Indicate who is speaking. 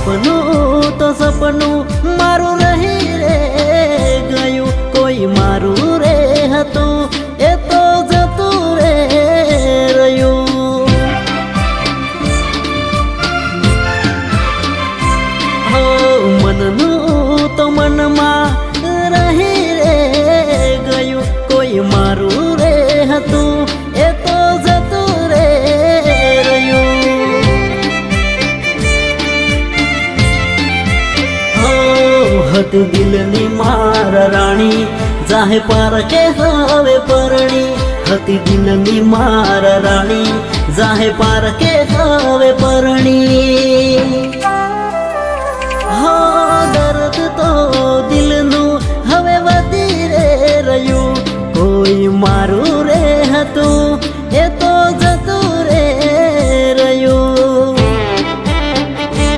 Speaker 1: સપનું તો સપનું મારું રહી રે ગયું, કોઈ મારું રે હતું એ તો જતું રે રહ્યું. હો મનનું તો મનમાં રહી રે ગયું, કોઈ મારું રે હતું એ તો જતું રે રહ્યું. હતી દિલની મારા રાણી જાહે પારકે હવે પરણી, હતી દિલની મારા રાણી જાહે પારકે હવે પરણી.